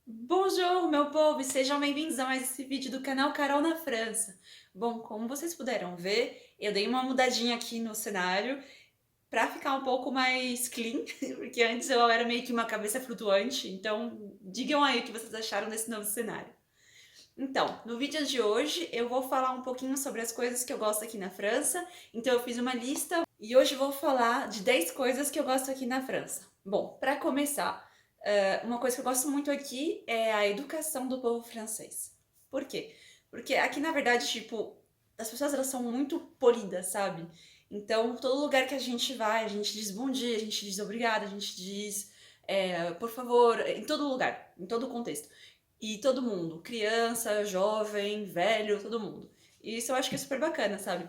Bonjour, meu povo, e sejam bem-vindos a mais esse vídeo do canal Carol na França. Bom, como vocês puderam ver, eu dei uma mudadinha aqui no cenário pra ficar um pouco mais clean, porque antes eu era meio que uma cabeça flutuante, então digam aí o que vocês acharam desse novo cenário. Então, no vídeo de hoje eu vou falar um pouquinho sobre as coisas que eu gosto aqui na França, então eu fiz uma lista e hoje eu vou falar de 10 coisas que eu gosto aqui na França. Bom, para começar, uma coisa que eu gosto muito aqui é a educação do povo francês. Por quê? Porque aqui, na verdade, tipo, as pessoas elas são muito polidas, sabe? Então, todo lugar que a gente vai, a gente diz bom dia, a gente diz obrigada, a gente diz por favor, em todo lugar, em todo contexto. E todo mundo, criança, jovem, velho, todo mundo. E isso eu acho que é super bacana, sabe?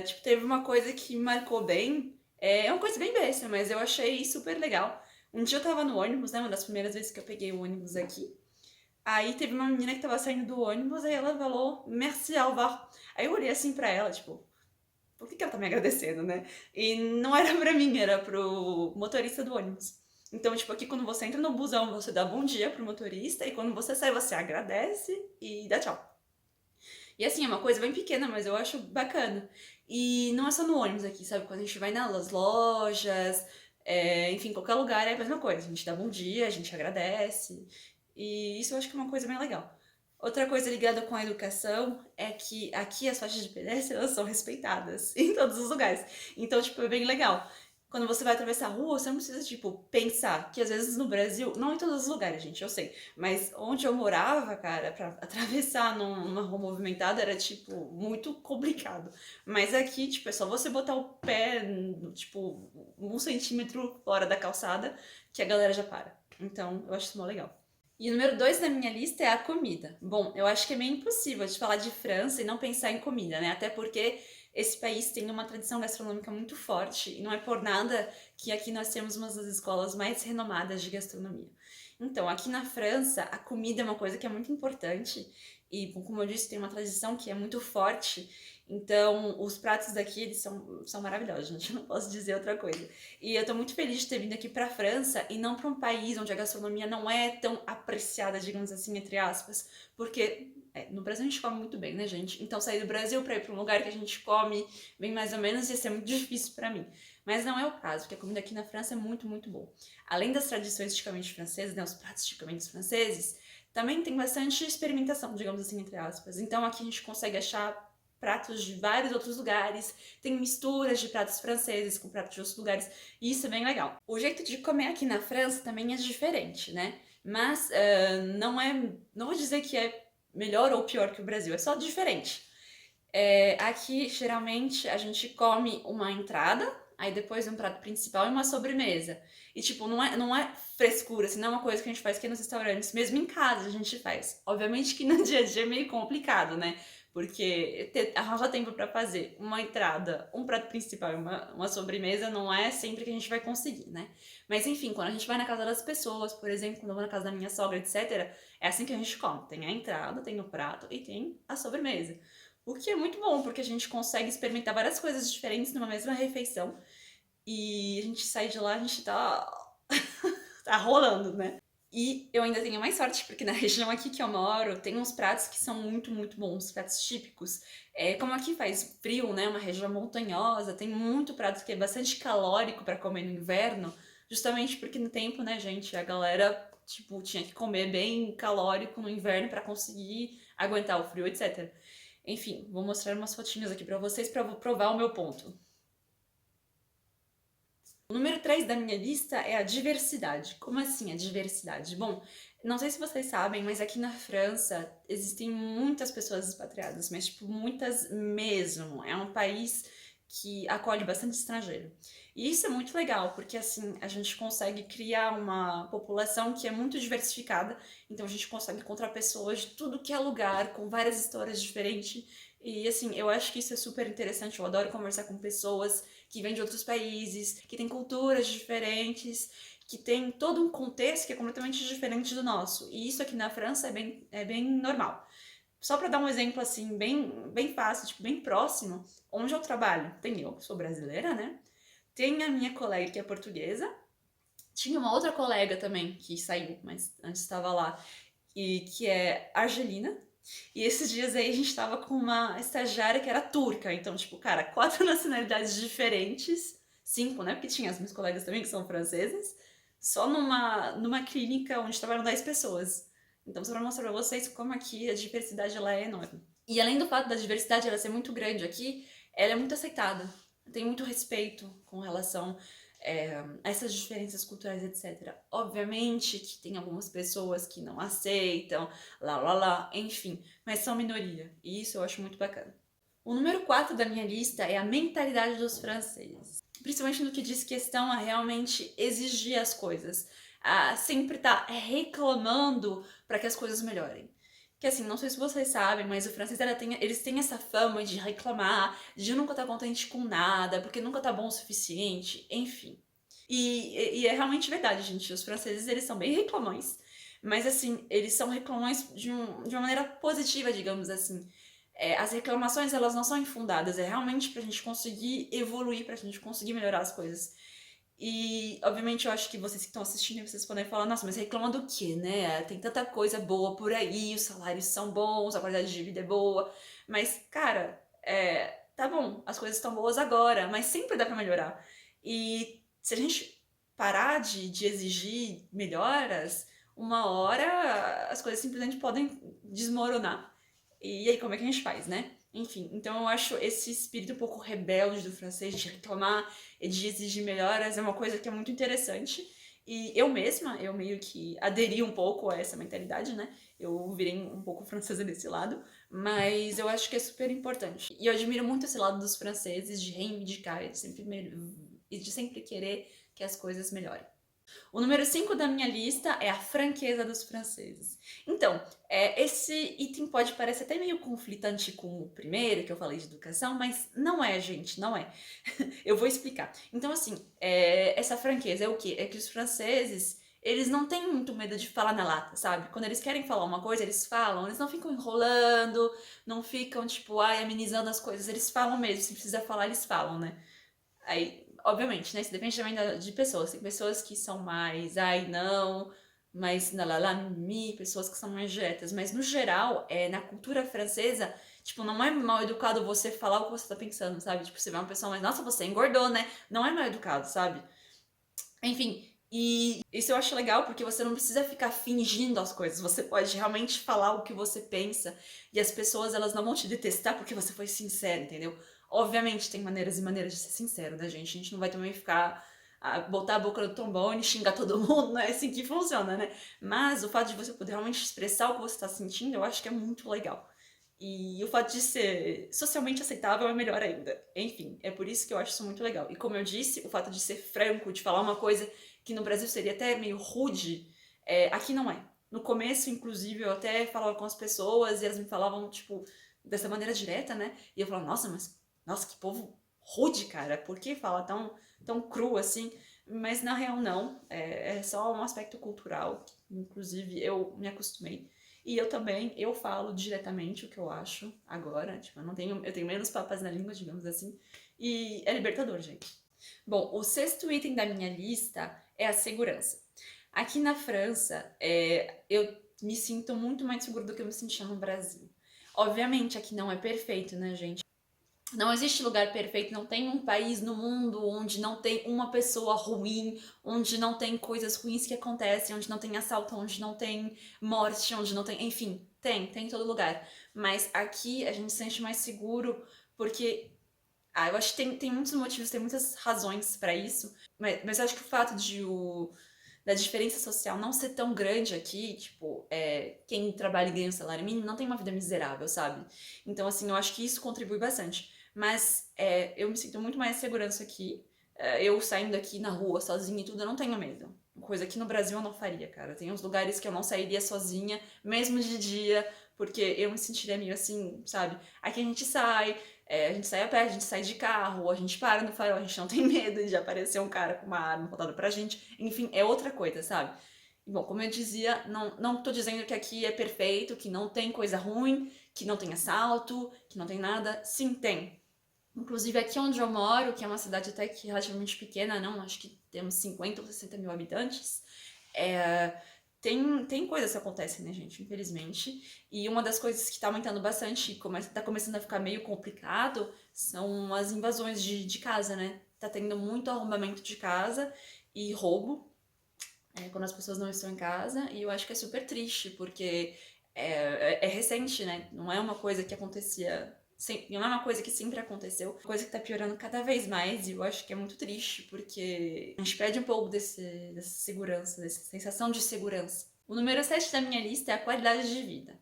Tipo, teve uma coisa que me marcou bem, é uma coisa bem besta, mas eu achei super legal. Um dia eu tava no ônibus, né? Uma das primeiras vezes que eu peguei o ônibus aqui. Aí teve uma menina que tava saindo do ônibus, aí ela falou, merci, au revoir. Aí eu olhei assim pra ela, tipo, por que ela tá me agradecendo, né? E não era pra mim, era pro motorista do ônibus. Então, tipo, aqui quando você entra no busão, você dá bom dia pro motorista, e quando você sai, você agradece e dá tchau. E assim, é uma coisa bem pequena, mas eu acho bacana. E não é só no ônibus aqui, sabe? Quando a gente vai nas lojas, enfim, qualquer lugar é a mesma coisa. A gente dá bom dia, a gente agradece. E isso eu acho que é uma coisa bem legal. Outra coisa ligada com a educação é que aqui as faixas de pedestre elas são respeitadas em todos os lugares. Então, tipo, é bem legal. Quando você vai atravessar a rua, você não precisa, tipo, pensar que às vezes no Brasil, não em todos os lugares, gente, eu sei, mas onde eu morava, cara, pra atravessar numa rua movimentada era, tipo, muito complicado. Mas aqui, tipo, é só você botar o pé, tipo, 1 centímetro fora da calçada que a galera já para. Então, eu acho isso mó legal. E o número 2 da minha lista é a comida. Bom, eu acho que é meio impossível de falar de França e não pensar em comida, né? Até porque esse país tem uma tradição gastronômica muito forte e não é por nada que aqui nós temos uma das escolas mais renomadas de gastronomia. Então, aqui na França, a comida é uma coisa que é muito importante e, como eu disse, tem uma tradição que é muito forte. Então, os pratos daqui, eles são maravilhosos, gente. Eu não posso dizer outra coisa. E eu tô muito feliz de ter vindo aqui pra França e não pra um país onde a gastronomia não é tão apreciada, digamos assim, entre aspas. Porque no Brasil a gente come muito bem, né, gente? Então sair do Brasil pra ir pra um lugar que a gente come bem mais ou menos ia ser muito difícil pra mim. Mas não é o caso, porque a comida aqui na França é muito, muito boa. Além das tradições tipicamente francesas, né, os pratos tipicamente franceses, também tem bastante experimentação, digamos assim, entre aspas. Então aqui a gente consegue achar pratos de vários outros lugares, tem misturas de pratos franceses com pratos de outros lugares, e isso é bem legal. O jeito de comer aqui na França também é diferente, né? Mas não vou dizer que é melhor ou pior que o Brasil, é só diferente. Aqui, geralmente, a gente come uma entrada, aí depois um prato principal e uma sobremesa. E, tipo, não é frescura, assim, não é uma coisa que a gente faz aqui nos restaurantes, mesmo em casa a gente faz. Obviamente que no dia a dia é meio complicado, né? Porque arranjar tempo pra fazer uma entrada, um prato principal e uma sobremesa não é sempre que a gente vai conseguir, né? Mas enfim, quando a gente vai na casa das pessoas, por exemplo, quando eu vou na casa da minha sogra, etc., é assim que a gente come. Tem a entrada, tem o prato e tem a sobremesa. O que é muito bom, porque a gente consegue experimentar várias coisas diferentes numa mesma refeição. E a gente sai de lá, a gente tá rolando, né? E eu ainda tenho mais sorte, porque na região aqui que eu moro, tem uns pratos que são muito, muito bons, pratos típicos. Como aqui faz frio, né? Uma região montanhosa, tem muito prato que é bastante calórico para comer no inverno, justamente porque no tempo, né, gente, a galera, tipo, tinha que comer bem calórico no inverno para conseguir aguentar o frio, etc. Enfim, vou mostrar umas fotinhas aqui pra vocês pra provar o meu ponto. O número 3 da minha lista é a diversidade. Como assim a diversidade? Bom, não sei se vocês sabem, mas aqui na França existem muitas pessoas expatriadas, mas tipo, muitas mesmo. É um país que acolhe bastante estrangeiro. E isso é muito legal, porque assim, a gente consegue criar uma população que é muito diversificada, então a gente consegue encontrar pessoas de tudo que é lugar, com várias histórias diferentes. E assim, eu acho que isso é super interessante. Eu adoro conversar com pessoas que vêm de outros países, que têm culturas diferentes, que tem todo um contexto que é completamente diferente do nosso. E isso aqui na França é bem normal. Só para dar um exemplo assim, bem fácil, tipo, bem próximo, onde eu trabalho, tem eu, que sou brasileira, né? Tem a minha colega que é portuguesa, Tinha uma outra colega também que saiu, mas antes estava lá, e que é argelina. E esses dias aí a gente tava com uma estagiária que era turca. Então, tipo, cara, 4 nacionalidades diferentes. 5, né? Porque tinha as minhas colegas também que são francesas. Só numa clínica onde trabalham 10 pessoas. Então, só pra mostrar pra vocês como aqui a diversidade ela é enorme. E além do fato da diversidade ela ser muito grande aqui, ela é muito aceitada. Tem muito respeito com relação a essas diferenças culturais, etc. Obviamente que tem algumas pessoas que não aceitam, enfim, mas são minoria, e isso eu acho muito bacana. O número 4 da minha lista é a mentalidade dos franceses. Principalmente no que diz questão a realmente exigir as coisas, a sempre estar reclamando para que as coisas melhorem. Que assim, não sei se vocês sabem, mas o francês eles têm essa fama de reclamar, de nunca estar contente com nada, porque nunca tá bom o suficiente, enfim. E é realmente verdade, gente. Os franceses, eles são bem reclamões. Mas, assim, eles são reclamões de uma maneira positiva, digamos assim. As reclamações, elas não são infundadas. É realmente pra gente conseguir evoluir, pra gente conseguir melhorar as coisas. E, obviamente, eu acho que vocês que estão assistindo, vocês podem falar, nossa, mas reclama do quê, né? Tem tanta coisa boa por aí, os salários são bons, a qualidade de vida é boa. Mas, cara, tá bom, as coisas estão boas agora, mas sempre dá pra melhorar. E se a gente parar de exigir melhoras, uma hora as coisas simplesmente podem desmoronar. E aí, como é que a gente faz, né? Enfim, então eu acho esse espírito um pouco rebelde do francês de reclamar e de exigir melhoras é uma coisa que é muito interessante. E eu mesma, eu meio que aderi um pouco a essa mentalidade, né? Eu virei um pouco francesa desse lado, mas eu acho que é super importante. E eu admiro muito esse lado dos franceses de reivindicar e de sempre querer que as coisas melhorem. O número 5 da minha lista é a franqueza dos franceses. Então, esse item pode parecer até meio conflitante com o primeiro, que eu falei de educação, mas não é, gente, não é. Eu vou explicar. Então, assim, essa franqueza é o quê? É que os franceses, eles não têm muito medo de falar na lata, sabe? Quando eles querem falar uma coisa, eles falam, eles não ficam enrolando, não ficam, tipo, ai, amenizando as coisas, eles falam mesmo, se precisa falar, eles falam, né? Aí, obviamente, né? Isso depende também de pessoas. Tem pessoas que são mais, ai, não, mais mi, pessoas que são mais diretas. Mas no geral, na cultura francesa, tipo, não é mal educado você falar o que você tá pensando, sabe? Tipo, você vê uma pessoa, mas nossa, você engordou, né? Não é mal educado, sabe? Enfim, e isso eu acho legal porque você não precisa ficar fingindo as coisas, você pode realmente falar o que você pensa e as pessoas elas não vão te detestar porque você foi sincero, entendeu? Obviamente tem maneiras e maneiras de ser sincero, né, gente? A gente não vai também ficar botar a boca no trombone e xingar todo mundo, não é assim que funciona, né? Mas o fato de você poder realmente expressar o que você está sentindo, eu acho que é muito legal. E o fato de ser socialmente aceitável é melhor ainda. Enfim, é por isso que eu acho isso muito legal. E como eu disse, o fato de ser franco, de falar uma coisa que no Brasil seria até meio rude, aqui não é. No começo, inclusive, eu até falava com as pessoas e elas me falavam, tipo, dessa maneira direta, né? E eu falava, nossa, que povo rude, cara. Por que fala tão cru assim? Mas na real, não. É só um aspecto cultural. Inclusive, eu me acostumei. E eu também, eu falo diretamente o que eu acho agora, tipo, eu tenho menos papas na língua, digamos assim, e é libertador, gente. Bom, o sexto item da minha lista é a segurança. Aqui na França, eu me sinto muito mais seguro do que eu me sentia no Brasil. Obviamente, aqui não é perfeito, né, gente? Não existe lugar perfeito, não tem um país no mundo onde não tem uma pessoa ruim, onde não tem coisas ruins que acontecem, onde não tem assalto, onde não tem morte, onde não tem. Enfim, tem em todo lugar. Mas aqui a gente se sente mais seguro porque. Eu acho que tem muitos motivos, tem muitas razões pra isso, mas eu acho que o fato da diferença social não ser tão grande aqui, tipo, quem trabalha e ganha um salário mínimo não tem uma vida miserável, sabe? Então, assim, eu acho que isso contribui bastante. Mas eu me sinto muito mais segurança aqui. Eu saindo aqui na rua sozinha e tudo, eu não tenho medo. Coisa que no Brasil eu não faria, cara. Tem uns lugares que eu não sairia sozinha, mesmo de dia, porque eu me sentiria meio assim, sabe? Aqui a gente sai a pé, a gente sai de carro, a gente para no farol, a gente não tem medo de aparecer um cara com uma arma apontada pra gente. Enfim, é outra coisa, sabe? E, bom, como eu dizia, não tô dizendo que aqui é perfeito, que não tem coisa ruim, que não tem assalto, que não tem nada. Sim, tem. Inclusive aqui onde eu moro, que é uma cidade até que relativamente pequena, não, acho que temos 50 ou 60 mil habitantes, é, tem coisas que acontecem, né, gente, infelizmente. E uma das coisas que tá aumentando bastante e tá começando a ficar meio complicado são as invasões de casa, né? Tá tendo muito arrombamento de casa e roubo, quando as pessoas não estão em casa, e eu acho que é super triste, porque é recente, né? Não é uma coisa que acontecia. Não é uma coisa que sempre aconteceu, é uma coisa que tá piorando cada vez mais, e eu acho que é muito triste, porque a gente perde um pouco dessa segurança, dessa sensação de segurança. O número 7 da minha lista é a qualidade de vida.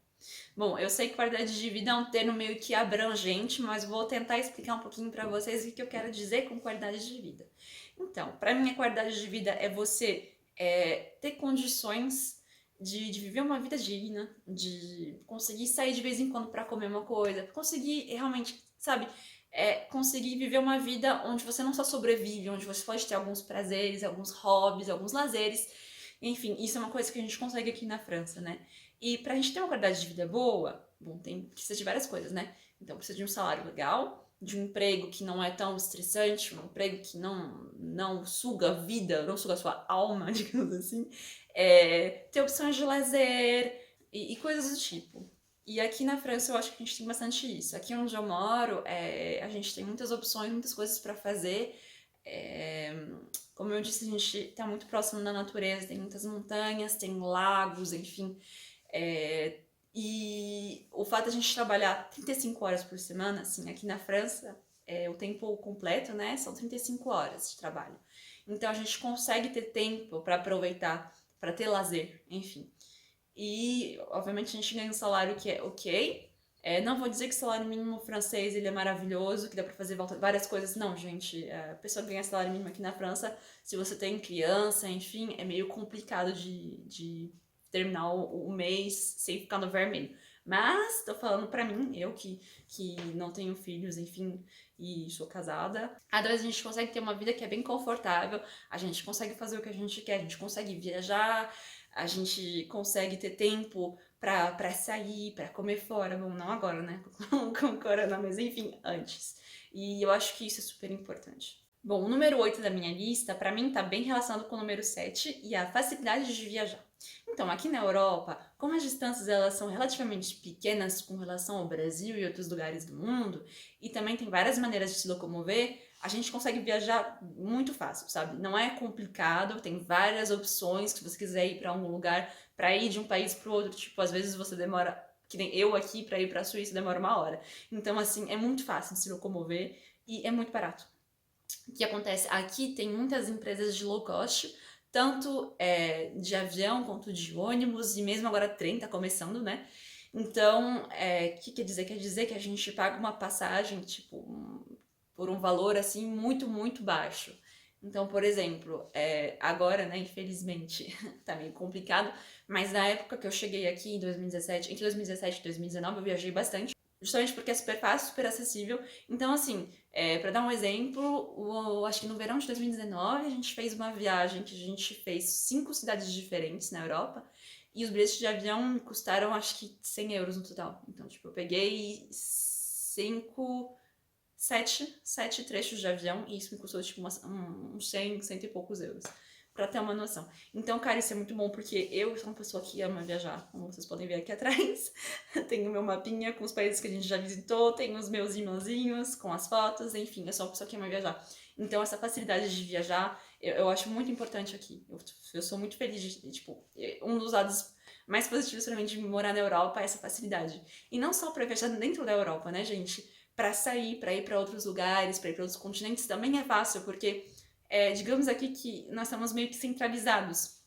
Bom, eu sei que qualidade de vida é um termo meio que abrangente, mas vou tentar explicar um pouquinho para vocês o que eu quero dizer com qualidade de vida. Então, para mim, a qualidade de vida é você ter condições de viver uma vida digna, de conseguir sair de vez em quando para comer uma coisa, conseguir realmente, sabe, conseguir viver uma vida onde você não só sobrevive, onde você pode ter alguns prazeres, alguns hobbies, alguns lazeres. Enfim, isso é uma coisa que a gente consegue aqui na França, né? E pra gente ter uma qualidade de vida boa, bom, precisa de várias coisas, né? Então precisa de um salário legal, de um emprego que não é tão estressante, um emprego que não suga a vida, não suga a sua alma, digamos assim. Ter opções de lazer e coisas do tipo. E aqui na França eu acho que a gente tem bastante isso. Aqui onde eu moro, a gente tem muitas opções, muitas coisas para fazer. É, como eu disse, a gente está muito próximo da natureza, tem muitas montanhas, tem lagos, enfim. É, e o fato de a gente trabalhar 35 horas por semana, assim, aqui na França, o tempo completo, né, são 35 horas de trabalho. Então a gente consegue ter tempo para aproveitar, para ter lazer, enfim. E, obviamente, a gente ganha um salário que é ok. Não vou dizer que o salário mínimo francês ele é maravilhoso, que dá pra fazer várias coisas. Não, gente. A pessoa ganha salário mínimo aqui na França, se você tem criança, enfim, é meio complicado de terminar o mês sem ficar no vermelho. Mas, tô falando pra mim, eu que não tenho filhos, enfim, e sou casada. Às vezes a gente consegue ter uma vida que é bem confortável, a gente consegue fazer o que a gente quer, a gente consegue viajar, a gente consegue ter tempo pra sair, pra comer fora. Bom, não agora, né? Com o corona, mas enfim, antes. E eu acho que isso é super importante. Bom, o número 8 da minha lista, pra mim, tá bem relacionado com o número 7 e a facilidade de viajar. Então, aqui na Europa, como as distâncias elas são relativamente pequenas com relação ao Brasil e outros lugares do mundo, e também tem várias maneiras de se locomover, a gente consegue viajar muito fácil, sabe? Não é complicado, tem várias opções se você quiser ir para algum lugar, para ir de um país para o outro, tipo, às vezes você demora, que nem eu aqui para ir para a Suíça demora 1 hora. Então, assim, é muito fácil de se locomover e é muito barato. O que acontece? Aqui tem muitas empresas de low cost, tanto de avião quanto de ônibus, e mesmo agora trem tá começando, né? Então, o que quer dizer? Quer dizer que a gente paga uma passagem, tipo, por um valor, assim, muito, muito baixo. Então, por exemplo, agora, né, infelizmente, tá meio complicado, mas na época que eu cheguei aqui, em 2017, entre 2017 e 2019, eu viajei bastante, justamente porque é super fácil, super acessível. Então, assim, para dar um exemplo, acho que no verão de 2019 a gente fez uma viagem que a gente fez 5 cidades diferentes na Europa e os bilhetes de avião me custaram acho que 100 euros no total. Então, tipo, eu peguei 7 trechos de avião e isso me custou tipo uns 100, cento e poucos euros. Pra ter uma noção. Então, cara, isso é muito bom porque eu sou uma pessoa que ama viajar, como vocês podem ver aqui atrás. Tenho meu mapinha com os países que a gente já visitou, tenho os meus e-mailzinhos com as fotos, enfim, eu sou uma pessoa que ama viajar. Então, essa facilidade de viajar, eu acho muito importante aqui. Eu sou muito feliz de, tipo, um dos lados mais positivos pra mim de morar na Europa é essa facilidade. E não só pra viajar dentro da Europa, né, gente? Pra sair, pra ir pra outros lugares, pra ir pra outros continentes também é fácil, porque digamos aqui que nós estamos meio que centralizados.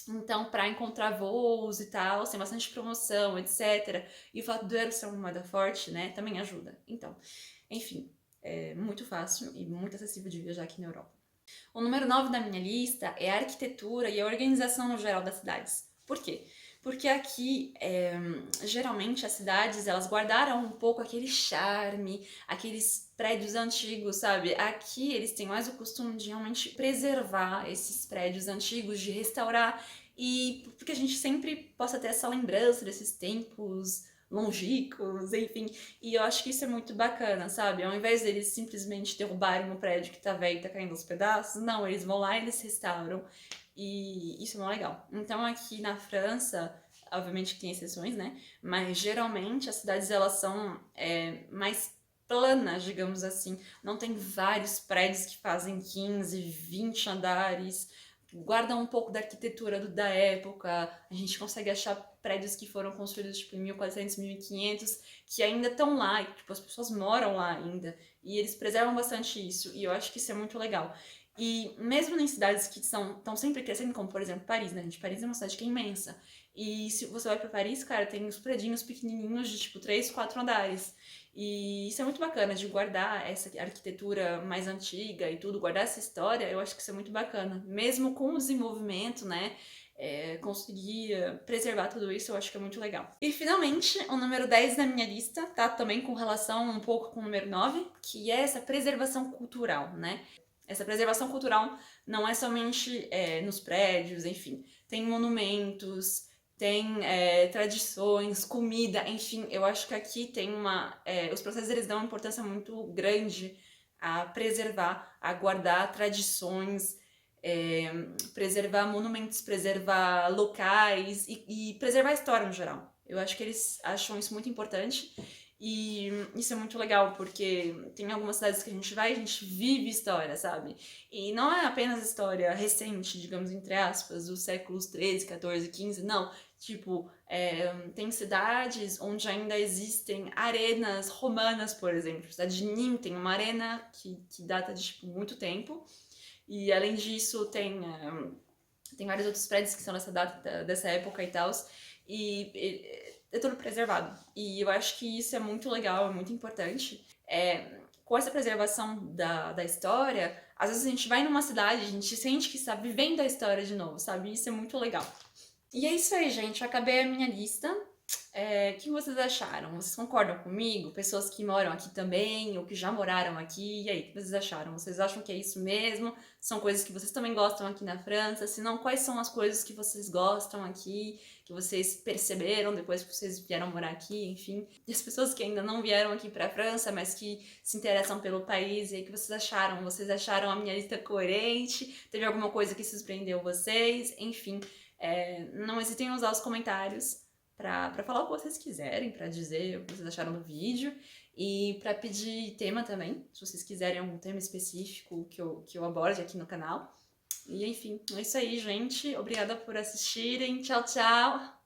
Então, para encontrar voos e tal, tem bastante promoção, etc. E o fato do euro ser uma moeda forte, né, também ajuda. Então, enfim, é muito fácil e muito acessível de viajar aqui na Europa. O número 9 da minha lista é a arquitetura e a organização no geral das cidades. Por quê? Porque aqui, geralmente, as cidades, elas guardaram um pouco aquele charme, aqueles prédios antigos, sabe? Aqui eles têm mais o costume de realmente preservar esses prédios antigos, de restaurar, e porque a gente sempre possa ter essa lembrança desses tempos longínquos, enfim. E eu acho que isso é muito bacana, sabe? Ao invés deles simplesmente derrubarem um prédio que tá velho e tá caindo aos pedaços, não, eles vão lá e eles restauram. E isso é muito legal. Então aqui na França, obviamente que tem exceções, né? Mas geralmente as cidades elas são mais planas, digamos assim. Não tem vários prédios que fazem 15, 20 andares. Guardam um pouco da arquitetura da época. A gente consegue achar prédios que foram construídos tipo em 1400, 1500, que ainda estão lá, e tipo, as pessoas moram lá ainda. E eles preservam bastante isso. E eu acho que isso é muito legal. E mesmo em cidades que estão sempre crescendo, como por exemplo Paris, né, gente? Paris é uma cidade que é imensa. E se você vai pra Paris, cara, tem os predinhos pequenininhos de tipo 3, 4 andares. E isso é muito bacana de guardar essa arquitetura mais antiga e tudo, guardar essa história, eu acho que isso é muito bacana. Mesmo com o desenvolvimento, né? Conseguir preservar tudo isso, eu acho que é muito legal. E finalmente, o número 10 da minha lista, tá também com relação um pouco com o número 9, que é essa preservação cultural, né? Essa preservação cultural não é somente nos prédios, enfim, tem monumentos, tem tradições, comida, enfim, eu acho que aqui tem os franceses eles dão uma importância muito grande a preservar, a guardar tradições, é, preservar monumentos, preservar locais e preservar a história no geral. Eu acho que eles acham isso muito importante e isso é muito legal, porque tem algumas cidades que a gente vai e a gente vive história, sabe? E não é apenas história recente, digamos, entre aspas, dos séculos 13, 14, 15, não. Tipo, tem cidades onde ainda existem arenas romanas, por exemplo. A cidade de Nîmes tem uma arena que data de tipo, muito tempo. E além disso, tem vários outros prédios que são dessa data, dessa época e tal. E é tudo preservado. E eu acho que isso é muito legal, é muito importante. Com essa preservação da história, às vezes a gente vai numa cidade, a gente sente que está vivendo a história de novo, sabe? Isso é muito legal. E é isso aí, gente. Eu acabei a minha lista. O que vocês acharam? Vocês concordam comigo? Pessoas que moram aqui também, ou que já moraram aqui, e aí, o que vocês acharam? Vocês acham que é isso mesmo? São coisas que vocês também gostam aqui na França? Se não, quais são as coisas que vocês gostam aqui, que vocês perceberam depois que vocês vieram morar aqui, enfim? E as pessoas que ainda não vieram aqui pra França, mas que se interessam pelo país, e aí, o que vocês acharam? Vocês acharam a minha lista coerente? Teve alguma coisa que surpreendeu vocês? Enfim, não hesitem em usar os comentários pra falar o que vocês quiserem, pra dizer o que vocês acharam do vídeo e pra pedir tema também, se vocês quiserem algum tema específico que eu aborde aqui no canal. E enfim, é isso aí, gente. Obrigada por assistirem. Tchau, tchau!